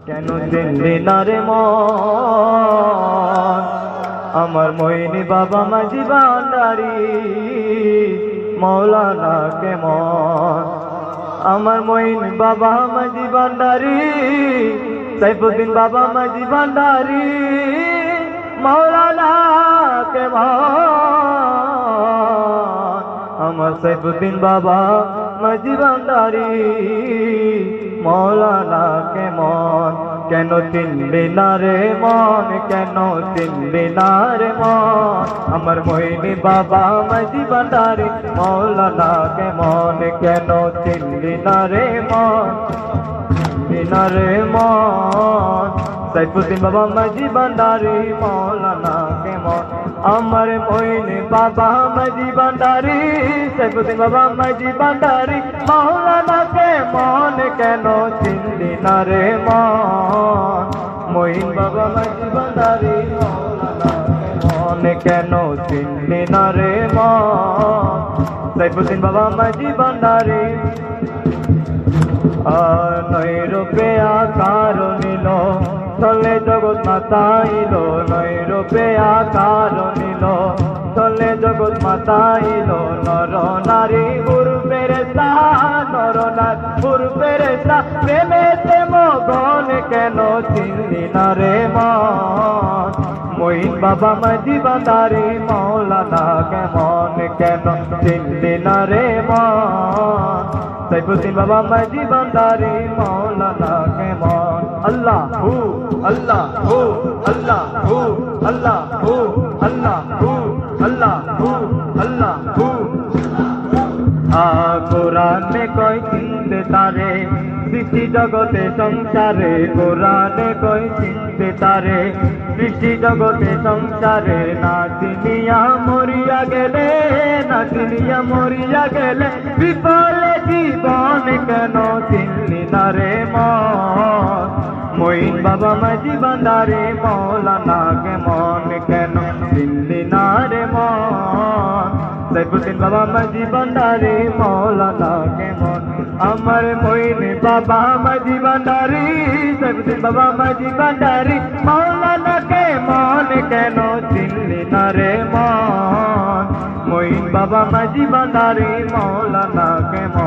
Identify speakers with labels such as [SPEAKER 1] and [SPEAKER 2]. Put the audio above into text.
[SPEAKER 1] কেন চিনলি না রে মন আমার মইনি বাবা মাঝি ভান্ডারি মৌলানা কেমন আমার মইনি বাবা মাঝি ভান্ডারি সাইফুদ্দিন বাবা মাঝি ভান্ডারি মৌলানা কেমন আমার সাইফুদ্দিন বাবা মাঝি ভান্ডারি মৌলানা কেমন কেন চিনলি না রে মন কেন চিনলি না রে মন আমার মইনি বাবা মাঝি ভান্ডারি মৌলানা কেমন কেন চিনলি না রে মন চিনলি না রে মন সাইফুদ্দিন বাবা মাঝি ভান্ডারি মৌলানা কেমন আমার মইনি বাবা মাঝি ভান্ডারি সাইফুদ্দিন বাবা মাঝি ভান্ডারি মৌলানা কেমন কেন চিনলি না রে মন মইন বাবা মাঝি ভান্ডারি মৌলানা কেমন কেন চিনলি না রে মন সাইফুদ্দিন বাবা মাঝি ভান্ডারি নৈরূপে আকার নিল চলে জগৎ মাতাইল নৈরূপে আকার নিল চলে জগৎ মাতাইল নর নারী গুরু পেরেছা নর নারী গুরু পেরেছা প্রেমেতে মগন কেন চিনলি না রে মন মইন বাবা মাঝি ভান্ডারি মৌলানা কেমন কেন চিনলি না রে মন সাইফুদ্দিন বাবা মাঝি ভান্ডারি মৌলানা কেমন আল্লাহ হু আল্লাহ হু আল্লাহ হু আল্লাহ হু আল্লাহ হু আল্লাহ হু আল্লাহ হু কোরআনে কই চিনতে তারে সৃষ্টি জগতে সংসারে কোরআনে কই চিনতে তারে সৃষ্টি জগতে সংসারে না চিনিয়া মরিয়া গেলে না চিনিয়া মরিয়া গেলে বিফলে জীবন কেন চিনলি না রে মন মইন বাবা মাঝি ভান্ডারি মৌলানা কেমন কেন চিনলি না রে মন সাইফুদ্দিন বাবা মাঝি ভান্ডারি মৌলানা কেমন আমার মইন বাবা মাঝি ভান্ডারি সাইফুদ্দিন বাবা মাঝি ভান্ডারি মৌলানা কেমন কেন চিনলি না রে মন মইন বাবা মাঝি ভান্ডারি মৌলানা কেমন